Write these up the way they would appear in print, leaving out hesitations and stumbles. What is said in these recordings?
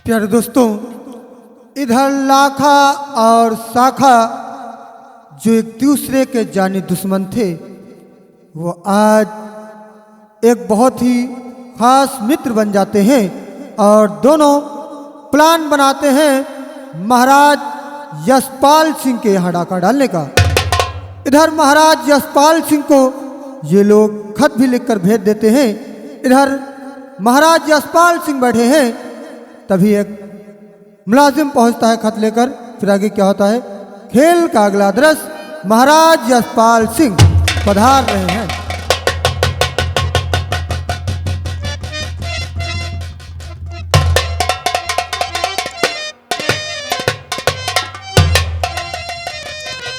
प्यारे दोस्तों, इधर लाखा और शाखा जो एक दूसरे के जानी दुश्मन थे, वो आज एक बहुत ही खास मित्र बन जाते हैं और दोनों प्लान बनाते हैं महाराज यशपाल सिंह के यहाँ डाका डालने का। इधर महाराज यशपाल सिंह को ये लोग खत भी लिखकर भेज देते हैं। इधर महाराज यशपाल सिंह बैठे हैं, तभी एक मुलाजिम पहुंचता है खत लेकर। फिर आगे क्या होता है, खेल का अगला दृश्य महाराज यशपाल सिंह पधार रहे हैं।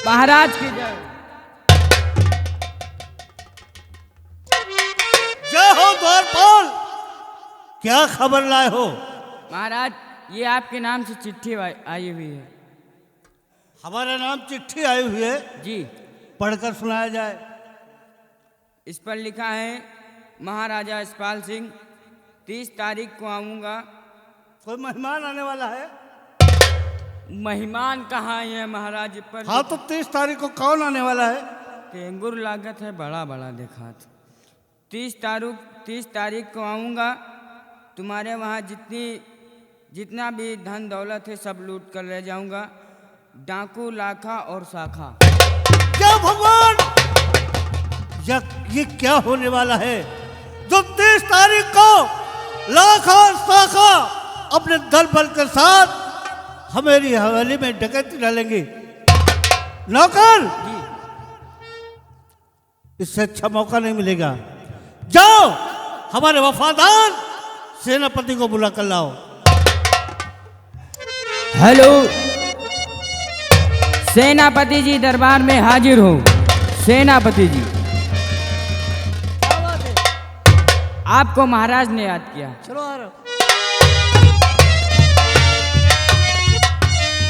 महाराज की जय। जय हो द्वारपाल, क्या खबर लाए हो? महाराज, ये आपके नाम से चिट्ठी आई हुई है। हमारा नाम चिट्ठी आई हुई है जी। पढ़कर सुनाया जाए। इस पर लिखा है, महाराजा यशपाल सिंह 30 तारीख को आऊँगा। कोई मेहमान आने वाला है? मेहमान कहाँ है महाराज पर? हाँ, तो 30 तारीख को कौन आने वाला है? टेंगुर लागत है, बड़ा बड़ा देखा था। 30 तारीख को आऊँगा। तुम्हारे वहाँ जितना भी धन दौलत है सब लूट कर ले जाऊँगा। डाकू, लाखा और शाखा। क्या भगवान, ये क्या होने वाला है जो 30 तारीख को लाखा और शाखा अपने दल बल के साथ हमारी हवेली में डकैती डालेंगे? नौकर जी। इससे अच्छा मौका नहीं मिलेगा। जाओ, हमारे वफादार सेनापति को बुला कर लाओ। हेलो, सेनापति जी दरबार में हाजिर हो। सेनापति जी, आपको महाराज ने याद किया। चलो आ रहा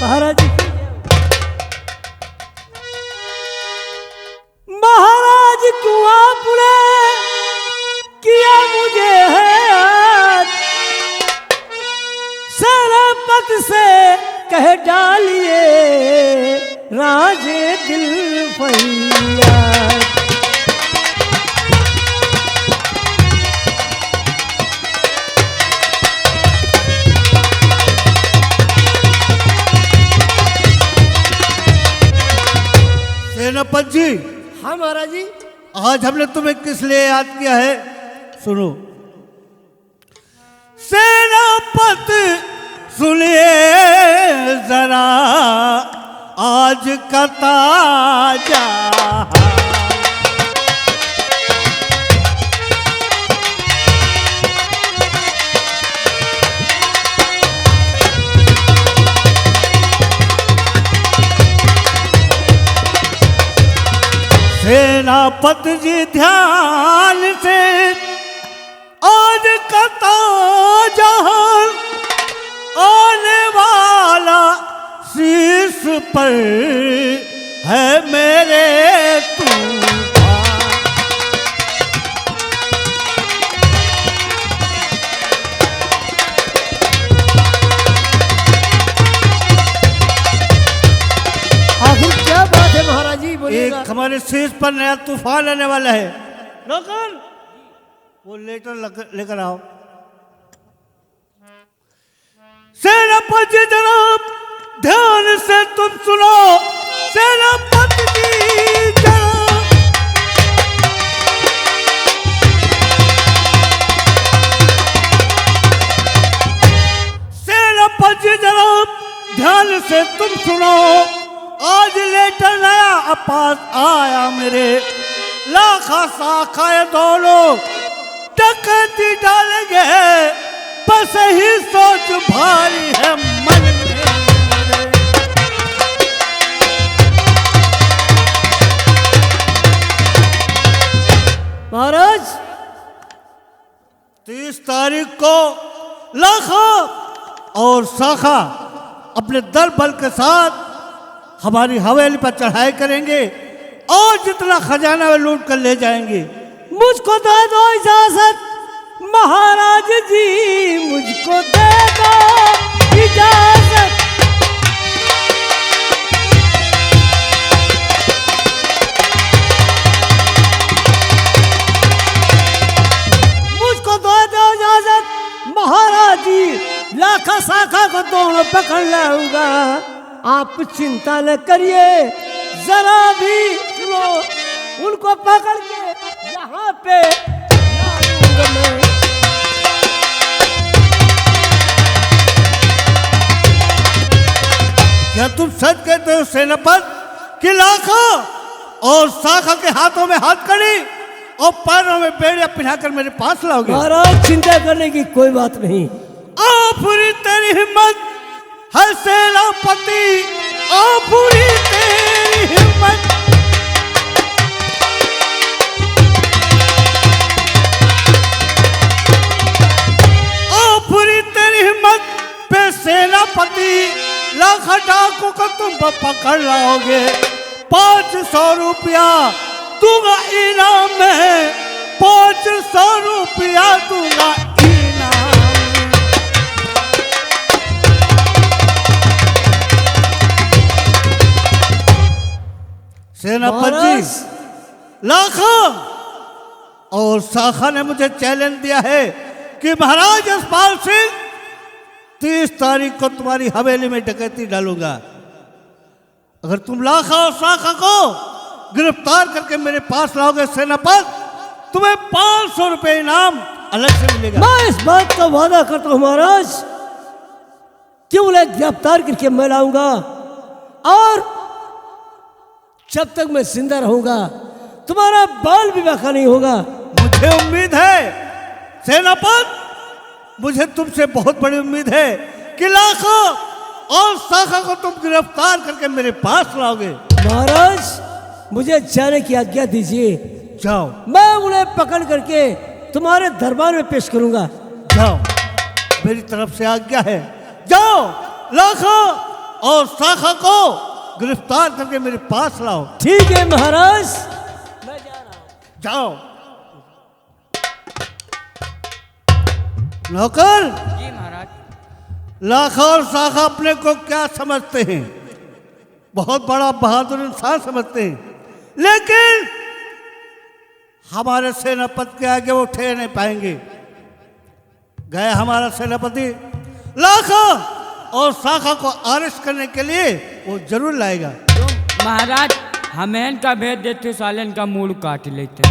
महाराज जी। महाराज क्यों आपने किया मुझे है याद, सेनापति से कह डालिए राजे दिल फरियाद। सेनापति जी। हाँ महाराज जी। आज हमने तुम्हें किस लिए याद किया है, सुनो। सेनापति सुनिए जरा आज का ताजा, सेनापति जी ध्यान से आज का ताजा आने वाला शीश पर है मेरे तूफान। आखिर क्या बात है महाराज जी, बोलिएगा। एक हमारे शीश पर नया तूफान आने वाला है। नौकर, वो लेटर लेकर आओ। सेनापति जनाब, ध्यान से तुम सुनो। सेनापति जी जनाब, सेनापति जनाब, ध्यान से तुम सुनो। आज लेटर नया पास आया मेरे, लाखा शाखा ये दोनों डकैती डालेंगे। बस ही सोच भारी है मन में। महाराज 30 तारीख को लाखा और शाखा अपने दल बल के साथ हमारी हवेली पर चढ़ाई करेंगे और जितना खजाना वे लूट कर ले जाएंगे। मुझको दे दो इजाजत महाराज जी, मुझको दे दो उन्हें पकड़ लाऊंगा। आप चिंता न करिए, जरा भी सुनो, उनको पकड़ के यहाँ पे लाऊंगा मैं। क्या तुम सच कहते हो सेनापति कि लाखा और शाखा के हाथों में हाथ कड़ी और पैरों में बेड़िया पिन्हाकर मेरे पास लाओगे? महाराज चिंता करने की कोई बात नहीं। पूरी तेरी हिम्मत है सेनापति, पूरी तेरी हिम्मत। पूरी तेरी हिम्मत पे सेनापति, लाखा डाकू को तुम पकड़ लाओगे। 500 रुपया दूंगा इनाम में, 500 रुपया दूंगा इनाम। सेनापति जी, लाखा और शाखा ने मुझे चैलेंज दिया है कि महाराज यशपाल सिंह 30 तारीख को तुम्हारी हवेली में डकैती डालूंगा। अगर तुम लाखा और शाखा को गिरफ्तार करके मेरे पास लाओगे सेनापति, तुम्हें 500 रुपये इनाम अलग से मिलेगा। मैं इस बात का वादा करता हूं महाराज कि उन्हें गिरफ्तार करके मैं लाऊंगा, और जब तक मैं जिंदा रहूंगा तुम्हारा बाल विवाह नहीं होगा। मुझे उम्मीद है सेनापति, मुझे तुमसे बहुत बड़ी उम्मीद है कि लाखा और शाखा को तुम गिरफ्तार करके मेरे पास लाओगे। महाराज मुझे जाने की आज्ञा दीजिए। जाओ, मैं उन्हें पकड़ करके तुम्हारे दरबार में पेश करूंगा। जाओ, मेरी तरफ से आज्ञा है। जाओ, लाखा और शाखा को गिरफ्तार करके मेरे पास लाओ। ठीक है महाराज, मैं जा रहा हूं। जाओ। नौकर, जी महाराज। लाखा और शाखा अपने को क्या समझते हैं? बहुत बड़ा बहादुर इंसान समझते हैं, लेकिन हमारे सेनापति के आगे वो ठहर नहीं पाएंगे। गए हमारा सेनापति लाखा और शाखा को अरेस्ट करने के लिए वो जरूर लाएगा। तो महाराज हमें इनका भेज देते, साले इनका मूड काट लेते।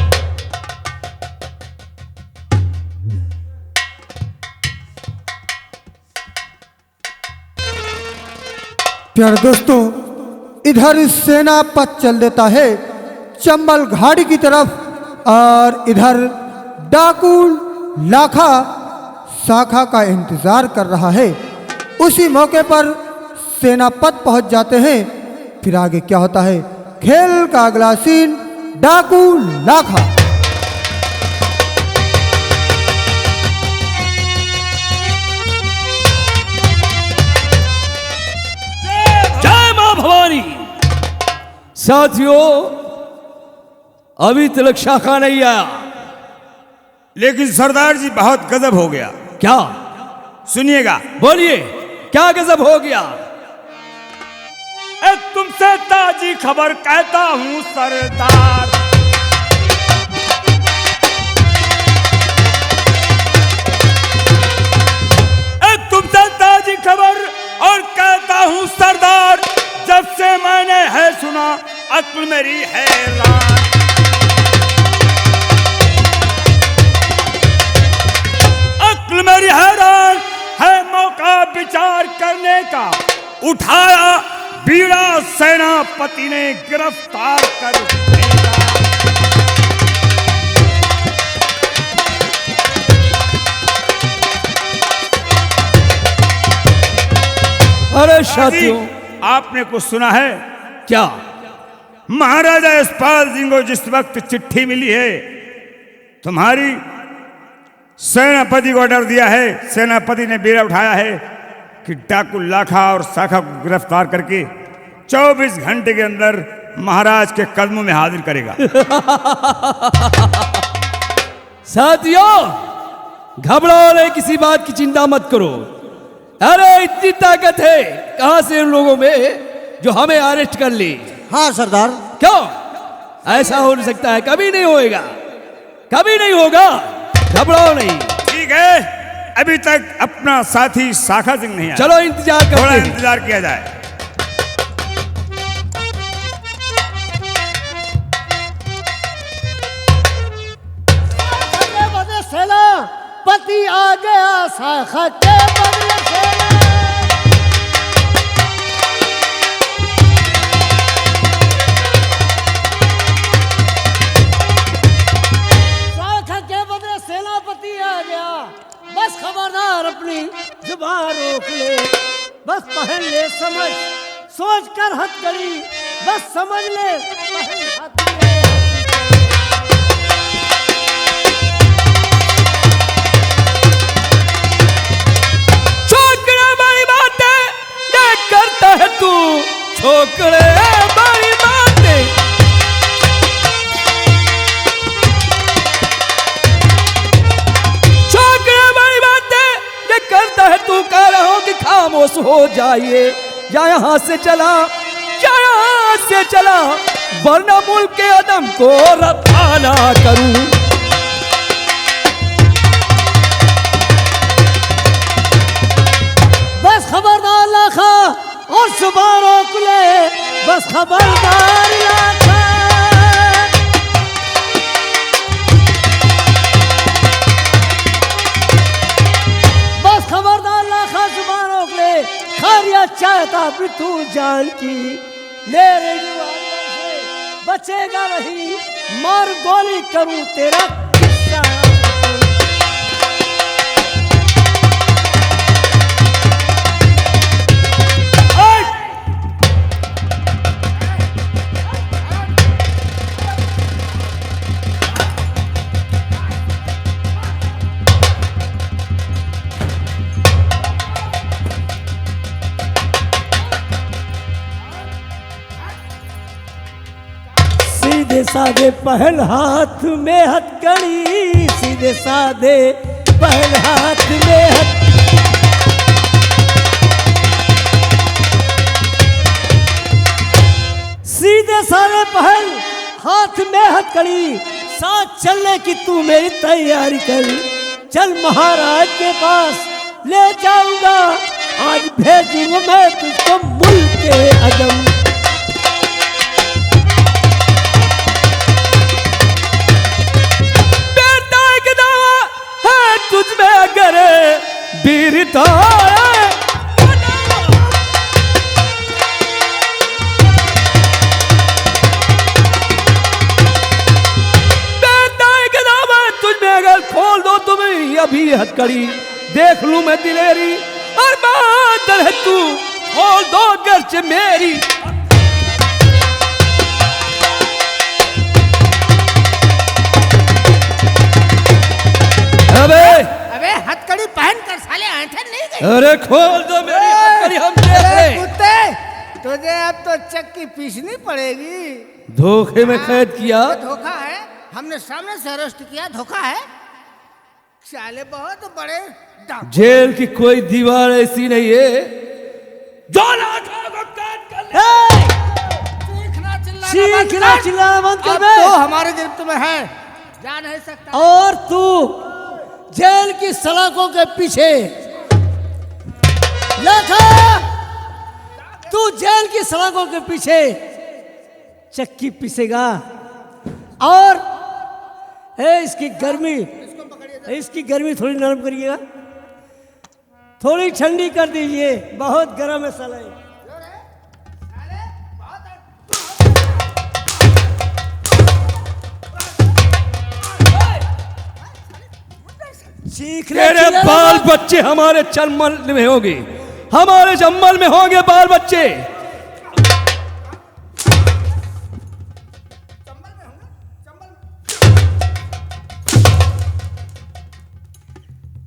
प्यारे दोस्तों, इधर सेनापति चल देता है चंबल घाटी की तरफ, और इधर डाकू लाखा शाखा का इंतजार कर रहा है। उसी मौके पर सेनापति पहुंच जाते हैं। फिर आगे क्या होता है, खेल का अगला सीन, डाकू लाखा। जय मां भवानी। साथियों, अभी तक शाखा नहीं आया, लेकिन सरदार जी बहुत गजब हो गया। क्या? सुनिएगा। बोलिए, क्या गजब हो गया? तुमसे ताजी खबर कहता हूं सरदार, तुमसे ताजी खबर और कहता हूं सरदार, जब से मैंने है सुना अक्ल मेरी हैरान। अक्ल मेरी हैरान है, मौका विचार करने का उठाया बीड़ा सेनापति ने गिरफ्तार कर भेजा। अरे साथियों, आपने कुछ सुना है क्या? महाराजा यशपाल सिंह को जिस वक्त चिट्ठी मिली है, तुम्हारी सेनापति को ऑर्डर दिया है, सेनापति ने बीड़ा उठाया है कि डाकू लाखा और शाखा को गिरफ्तार करके 24 घंटे के अंदर महाराज के कदमों में हाजिर करेगा। साथियों, घबराओ नहीं, किसी बात की चिंता मत करो। अरे इतनी ताकत है कहां से उन लोगों में जो हमें अरेस्ट कर ली? हाँ सरदार। क्यों? ऐसा हो नहीं सकता है, कभी नहीं होएगा, कभी नहीं होगा। घबराओ नहीं। ठीक है, अभी तक अपना साथी शाखा सिंह नहीं आया। चलो इंतजार थोड़ा करते हैं। इंतजार किया जाए। बदले सेना पति आ गया शाखा के बदले सेना। शाखा के बदले सेनापति आ गया। बस खबरदार अपनी जुबान रोक ले, बस पहन ले समझ, सोच कर हथकड़ी, बस समझ ले पहन हथकड़ी। छोकरे बड़ी बातें ये करता है तू, छोकरे बड़ी बातें। छोकरे बड़ी बातें ये करता है तू, कह रहा हूं कि खामोश हो जाइए, या यहां से चला, या यहां से चला, वरना मुल्क के अदम को रवाना करूं। बस खबरदार लाखा और सुबह रोक ले, बस खबरदार लाखा। बस खबरदार लाखा सुबह रोक ले, खारिया चाहता भी तू जान की, मेरे जुबान से बचेगा नहीं, मार गोली करूं तेरा किस्सा। सीधे साधे पहल हाथ में हथकड़ी, सीधे साधे पहल हाथ में सीधे साधे पहल हाथ में हथकड़ी, साथ चलने की तू मेरी तैयारी कर। चल महाराज के पास ले जाऊंगा, आज भेजूंगा मैं तुझको मुल्क के अदम। तुझमें अगर वीरता तुझमें अगर खोल दो तुम्हें अभी हथकड़ी, देख लूं मैं दिलेरी और बादल है तू, खोल दो गर्च मेरी। अबे हथकड़ी पहन कर साले ऐंठन नहीं गई। अरे खोल दो मेरी हथकड़ी, हम देख रहे। कुत्ते तुझे अब तो चक्की पीसनी पड़ेगी। धोखे में कैद किया। ये धोखा है, हमने सामने से अरेस्ट किया, धोखा है। साले बहुत बड़े डाकू। जेल की कोई दीवार ऐसी नहीं है जो लाखों को कैद कर ले। चीखना चिल्लाना बंद कर बे। तो हमारे गिरफ्त में है, जा नहीं सकता। और तू जेल की सलाखों के पीछे लाखा, तू जेल की सलाखों के पीछे चक्की पीसेगा। और इसकी गर्मी थोड़ी नरम करिएगा, थोड़ी ठंडी कर दीजिए, बहुत गर्म है साला। तेरे बाल बच्चे हमारे चम्मल में होंगे, हमारे जम्मल में होंगे बाल बच्चे।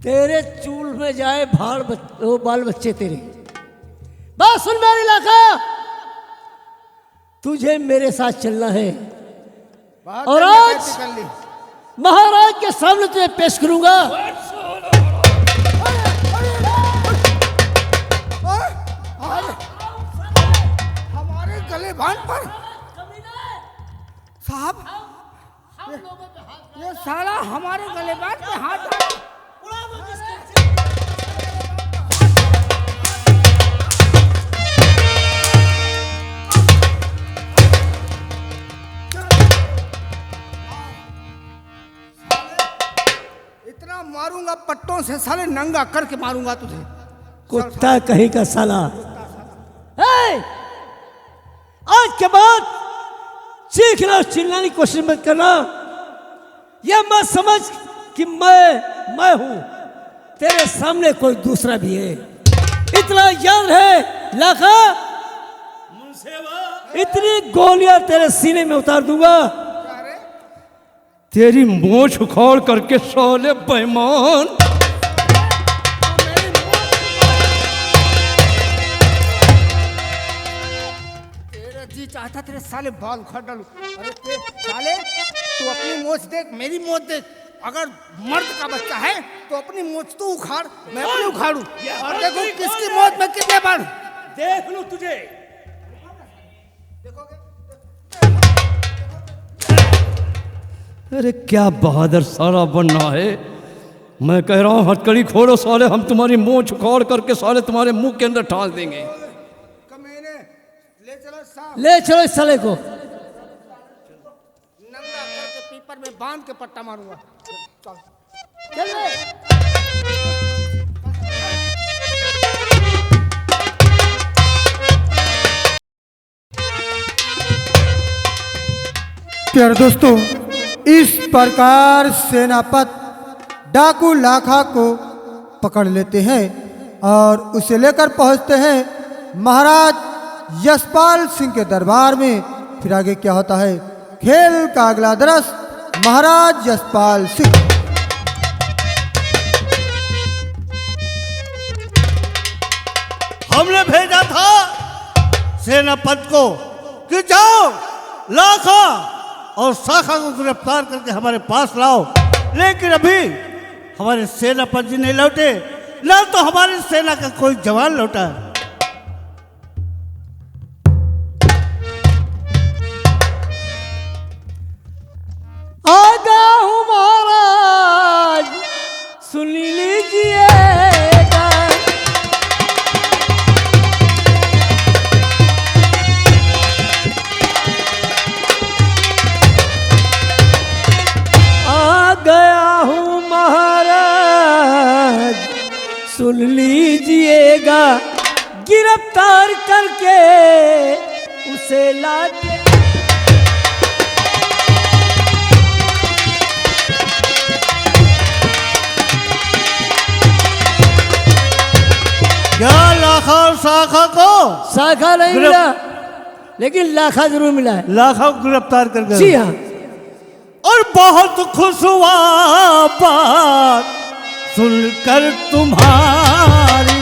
तेरे चूल में जाए बाल बच्चे तेरे। बात सुन मेरी लाखा, तुझे मेरे साथ चलना है और आज महाराज के सामने तुझे पेश करूंगा। हमारे गले बांध पर साहब, ये साला हमारे गले बांध पे हाथ डाला। मारूंगा पट्टों से, साले नंगा करके मारूंगा तुझे। कुत्ता कहीं का साला। ए! आज के बाद चीखना और चिल्लाने की कोशिश मत करना। यह मत समझ कि मैं हूं, तेरे सामने कोई दूसरा भी है। इतना याद है लाखा, इतनी गोलियां तेरे सीने में उतार दूंगा, तेरी मोछ उखाड़ करके साले बेईमान। तेरा जी चाहता तेरे साले बाल उखाड़ डालूं। अरे साले तू अपनी मोछ देख, मेरी मोछ देख। अगर मर्द का बच्चा है तो अपनी मोछ तू उखाड़, मैं अपनी उखाड़ू, और देखो किसकी मोछ में कितने बार। देख लूं तुझे। अरे क्या बहादुर साला बनना है। मैं कह रहा हूँ हथकड़ी खोलो साले, हम तुम्हारी मूंछ उखाड़ करके साले तुम्हारे मुंह के अंदर ठाल देंगे। कमीने ले चलो साहब, ले चलो इस साले को। नंगा करके पीपर में बांध के पट्टा मारूंगा। चल चल रे। प्यारे दोस्तों, इस प्रकार सेनापति डाकू लाखा को पकड़ लेते हैं और उसे लेकर पहुंचते हैं महाराज यशपाल सिंह के दरबार में। फिर आगे क्या होता है, खेल का अगला दृश्य महाराज यशपाल सिंह। हमने भेजा था सेनापति को कि जाओ लाखा और शाखा को गिरफ्तार करके हमारे पास लाओ, लेकिन अभी हमारे सेनापति जी नहीं लौटे, ना तो हमारी सेना का कोई जवान लौटा। आ गया हूँ महाराज, सुन लीजिएगा। आ गया हूँ महाराज, सुन लीजिएगा। गिरफ्तार करके उसे लाते। क्या लाखा और शाखा को? शाखा नहीं मिला, लेकिन लाखा जरूर मिला है। लाखा को गिरफ्तार करके। जी हाँ। और बहुत खुश हुआ बात सुनकर तुम्हारी,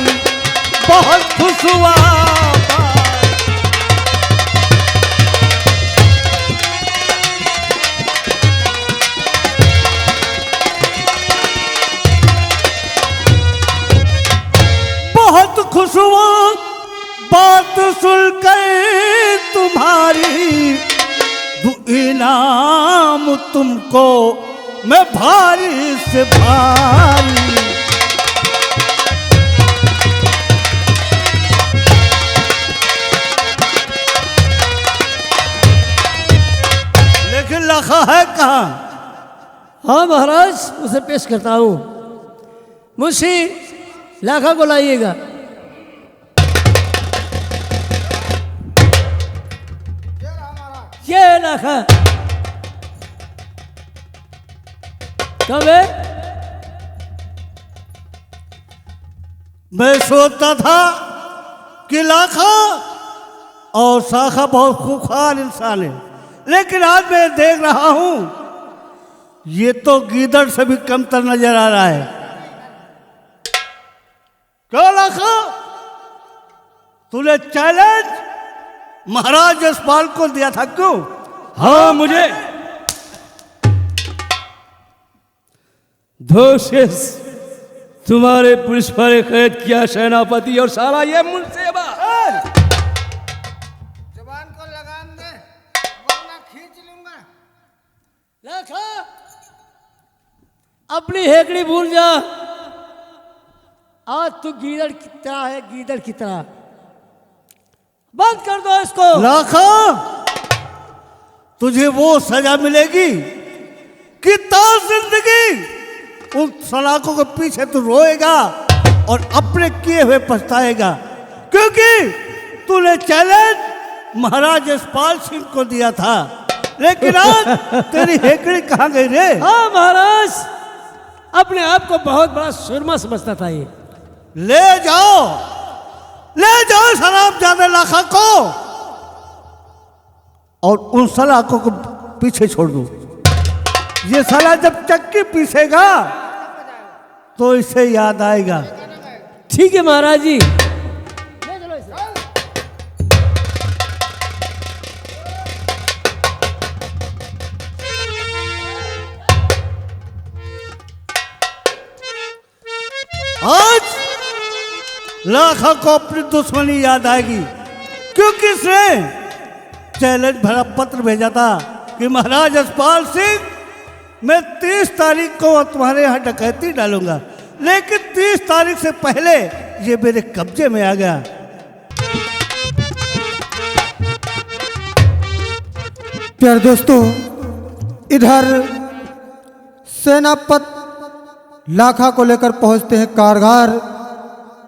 बहुत खुश हुआ बात। बहुत खुश हुआ बात सुनकर तुम्हारी, इनाम तुमको मैं भारी से भारी। लेकिन लाखा है कहाँ? हाँ महाराज, उसे पेश करता हूँ। मुंशी लाखा को लाइएगा। ये लाखा कब है? मैं सोचता था कि लाखा और शाखा बहुत खूंखार इंसान है, लेकिन आज मैं देख रहा हूं ये तो गीदड़ से भी कमतर नजर आ रहा है। क्यों लाखा, तूने चैलेंज महाराज यशपाल को दिया था, क्यों? हाँ, मुझे धोखेश तुम्हारे पुलिस पर कैद किया सेनापति और सारा ये मुंसेबा। जवान को लगाम दे वरना खींच लूंगा। लाखा अपनी हेकड़ी भूल जा। आज तू गीदड़ की तरह है, गीदड़ की तरह। बंद कर दो इसको। लाखा, तुझे वो सजा मिलेगी कि ताज जिंदगी उन सलाखों के पीछे तू रोएगा और अपने किए हुए पछताएगा, क्योंकि तूने चैलेंज महाराज यशपाल सिंह को दिया था, लेकिन आज तेरी हेकड़ी कहाँ गई रे? हाँ महाराज, अपने आप को बहुत बड़ा सुरमा समझता था ये। ले जाओ सलाम जादे लाखा को और उन सलाखों को पीछे छोड़ दो। ये साला जब चक्की पीसेगा तो इसे याद आएगा। ठीक है महाराज जी। आज लाखा को अपनी दुश्मनी याद आएगी, क्योंकि इसने चैलेंज भरा पत्र भेजा था कि महाराज यशपाल सिंह, मैं 30 तारीख को तुम्हारे यहाँ डकैती डालूंगा, लेकिन 30 तारीख से पहले ये मेरे कब्जे में आ गया। प्यारे दोस्तों, इधर सेनापति लाखा को लेकर पहुंचते हैं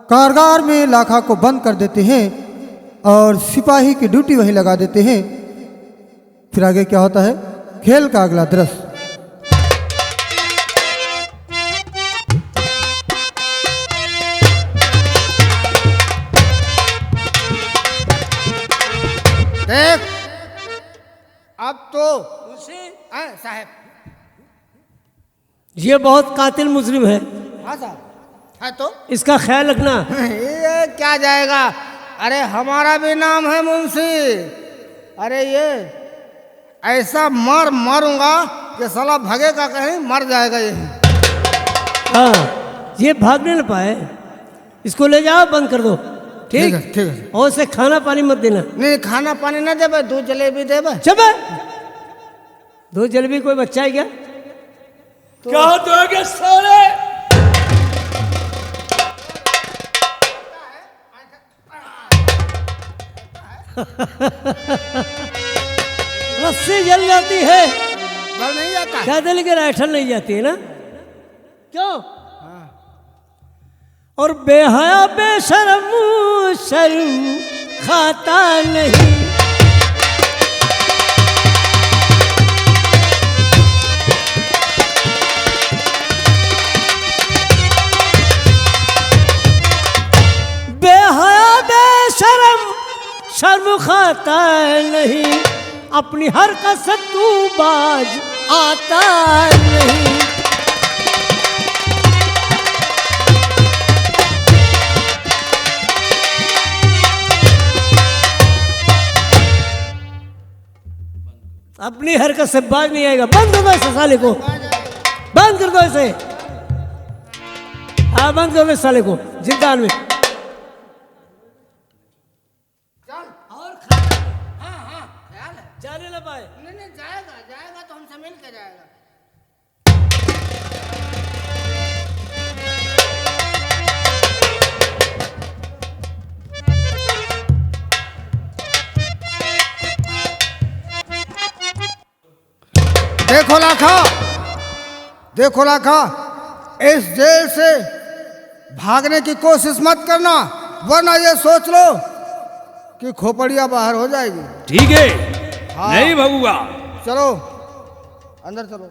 कारगार में लाखा को बंद कर देते हैं और सिपाही की ड्यूटी वहीं लगा देते हैं। फिर आगे क्या होता है, खेल का अगला दृश्य। देख, अब तो साहब, ये बहुत कातिल मुजरिम है, हाँ साहब, है तो इसका ख्याल रखना। ये क्या जाएगा? अरे हमारा भी नाम है मुंशी। अरे ये ऐसा मारूंगा कि साला भागेगा कहीं, मर जाएगा ये। हाँ, ये भागने न पाए, इसको ले जाओ, बंद कर दो। ठीक है, ठीक है। और उसे खाना पानी मत देना। नहीं, खाना पानी ना देबे, दूध जलेबी देबे। चुप, दूध जलेबी कोई बच्चा है क्या? क्या दोगे साले? रस्सी जल जाती है, बल नहीं जाता। क्या दिल के राइठल नहीं जाती है ना? क्यों? और बेहया बेशर्म शर्म खाता नहीं। बेहया बेशर्म शर्म खाता नहीं, अपनी हरकत से तू बाज आता नहीं। अपनी हरकत से बाज नहीं आएगा। बंद कर दो इसे साले को, बंद कर दो इसे। हाँ, बंद कर दो इस साले को जिंदान में। जाने ना पाए। नहीं, जाएगा तो हमसे मिल के जाएगा। देखो लाखा, इस जेल से भागने की कोशिश मत करना, वरना ये सोच लो कि खोपड़िया बाहर हो जाएगी। ठीक है, हाँ। नहीं भगूंगा। चलो अंदर चलो।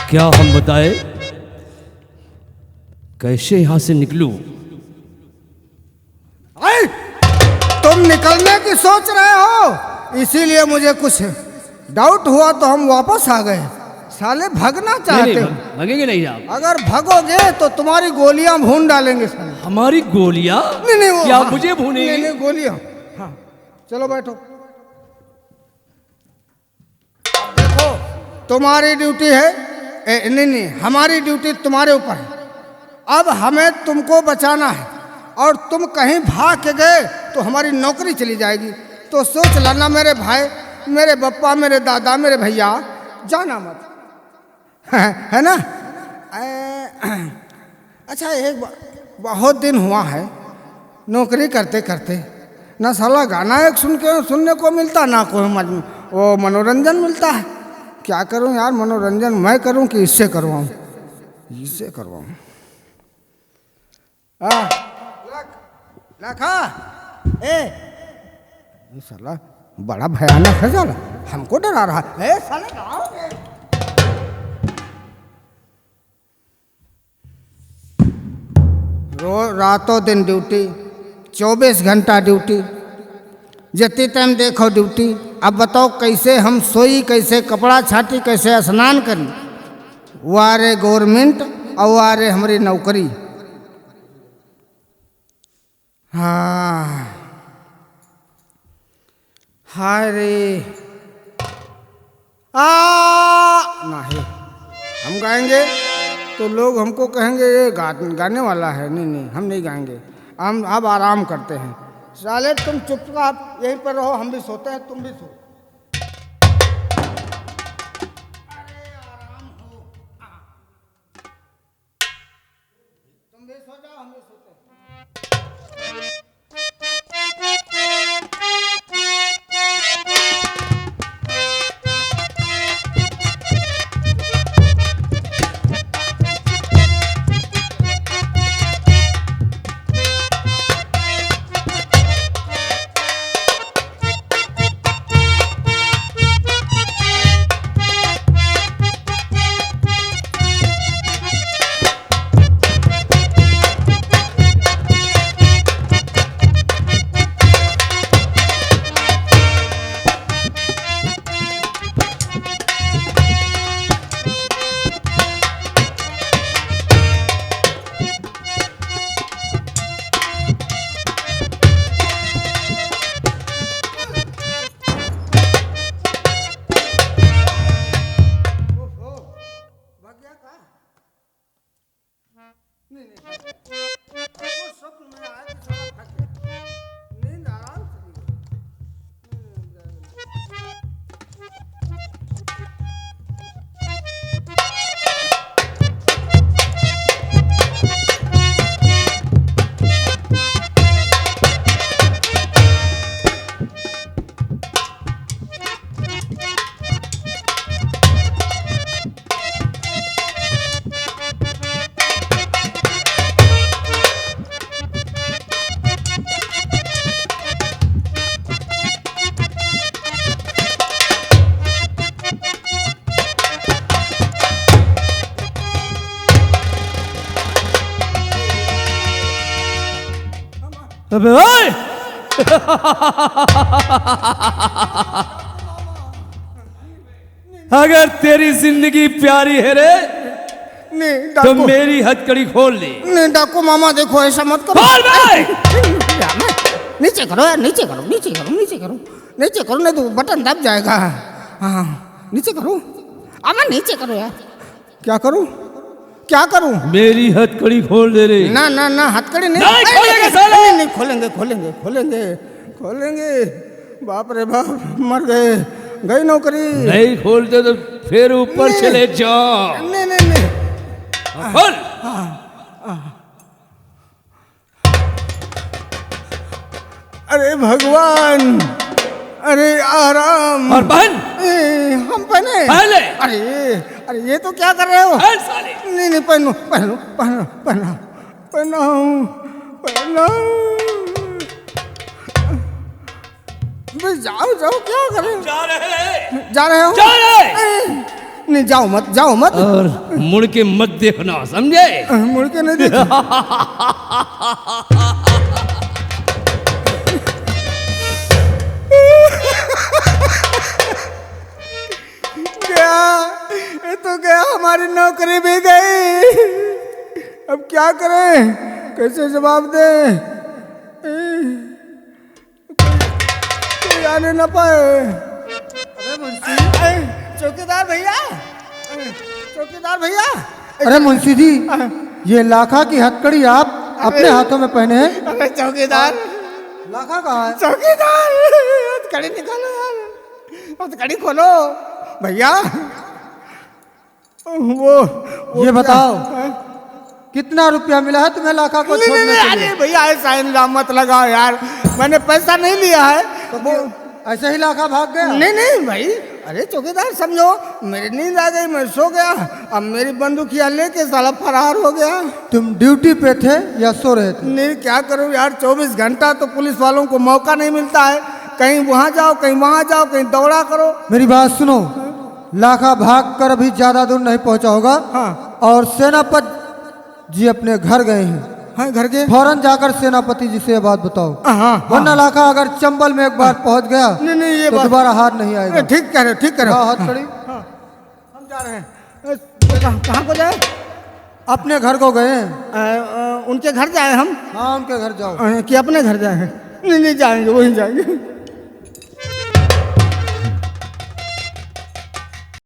क्या हम बताए कैसे यहां से निकलूं? तुम निकलने की सोच रहे हो, इसीलिए मुझे कुछ डाउट हुआ तो हम वापस आ गए। साले भागना चाहते हो? भागेंगे नहीं आप। अगर भागोगे तो तुम्हारी गोलियां भून डालेंगे साले। हमारी गोलियां? नहीं, वो क्या हाँ, मुझे भूनेंगे? नहीं, गोलियां। हाँ, चलो बैठो। तुम्हारी ड्यूटी है नहीं, हमारी ड्यूटी तुम्हारे ऊपर है। अब हमें तुमको बचाना है, और तुम कहीं भाग के गए तो हमारी नौकरी चली जाएगी। तो सोच लाना मेरे भाई, मेरे बप्पा, मेरे दादा, मेरे भैया, जाना मत, है ना? अच्छा, एक बहुत दिन हुआ है नौकरी करते करते, ना साला गाना एक सुनने को मिलता, ना कोई वो मनोरंजन मिलता है। क्या करूं यार, मनोरंजन मैं करूं कि इससे करवाऊं? इससे करवाऊं। लखा, साला बड़ा भयानक है साला, हमको डरा रहा है। साले डराओगे? रोज रातों दिन ड्यूटी, 24 घंटा ड्यूटी, जितनी टाइम देखो ड्यूटी। अब बताओ कैसे हम सोई, कैसे कपड़ा छाटी, कैसे स्नान करी? वारे गवर्नमेंट और वारे हमारी नौकरी। हाँ, हाय रे, नहीं हम गाएंगे तो लोग हमको कहेंगे ये गाने वाला है। नहीं, हम नहीं गाएंगे, हम अब आराम करते हैं। साले तुम चुपचाप यहीं पर रहो, हम भी सोते हैं, तुम भी सो। अरे आराम हो, तुम भी सो जाओ, हम भी सोते हैं। अबे ओए अगर तेरी जिंदगी प्यारी है रे नहीं तो डाकू, मेरी हथकड़ी खोल ले। नहीं डाकू मामा, देखो ऐसा मत करो। खोल भाई। नीचे करो यार, नीचे करो, नीचे करो, नीचे करो, नीचे करो, नहीं तो बटन दब जाएगा। हाँ, नीचे करो, अब नीचे करो यार। क्या करूं, क्या करूं? मेरी हथकड़ी खोल दे रे। ना ना ना, हथकड़ी नहीं, नहीं खोलेंगे साले। नहीं, नहीं खोलेंगे, खोलेंगे, खोलेंगे, खोलेंगे। बाप रे बाप, मर गए, गई नौकरी। नहीं खोलते तो फिर ऊपर नहीं। चले जाओ। नहीं नहीं नहीं, खोल। अरे भगवान, अरे आराम। और पहन। हम पहने? पहले। अरे अरे ये तो क्या कर रहे हो? पहन साले। नहीं नहीं, पहनो पहनो पहनो पहनो पहनो पहनो। बस जाओ जाओ, क्या कर रहे हो? जा रहे। जा रहे हो? जा रहे। नहीं, जाओ मत, जाओ मत। और मुड़ के मत देखना, समझे? मुड़ के नहीं देखो। क्या, ये तो क्या, हमारी नौकरी भी गई। अब क्या करें, कैसे जवाब दें? कोई आने ना पाए। अरे मुंशी, चौकीदार भैया, चौकीदार भैया। अरे मुंशी जी, ये लाखा की हथकड़ी आप अपने हाथों में पहने हैं? अरे चौकीदार, लाखा कहाँ है? चौकीदार, हथकड़ी निकालो यार, हथकड़ी खोलो भैया। वो ये बताओ कितना रुपया मिला है तुम्हें लाखा को नहीं, छोड़ने नहीं, के अरे लिए? भैया ऐसा इल्जाम मत लगाओ यार, मैंने पैसा नहीं लिया है। तो ऐसे ही लाखा भाग गया? नहीं नहीं भाई, अरे चौकीदार समझो, मेरी नींद आ गई, मैं सो गया, अब मेरी बंदूकिया लेके साला फरार हो गया। तुम ड्यूटी पे थे या सो रहे थे? नहीं क्या करूं यार, 24 घंटा तो पुलिस वालों को मौका नहीं मिलता है, कहीं वहां जाओ, कहीं वहां जाओ, कहीं दौड़ा करो। मेरी बात सुनो, लाखा भाग कर अभी ज्यादा दूर नहीं पहुंचा होगा। हाँ। और सेनापति जी अपने घर गए हैं। हाँ घर के। फौरन जाकर सेनापति जी से ये बात बताओ, हाँ, वरना लाखा अगर चंबल में एक बार पहुंच गया नहीं नहीं ये तो बात दोबारा हार नहीं आएगा। ठीक कह रहे हो, ठीक कह रहे हो। हथकड़ी हम जा रहे हैं। कहाँ को जाए? अपने घर को गए हैं। उनके घर जाए हम? हाँ, उनके घर जाओ। कि अपने घर जाए? नहीं नहीं जाएंगे, वहीं जाएंगे।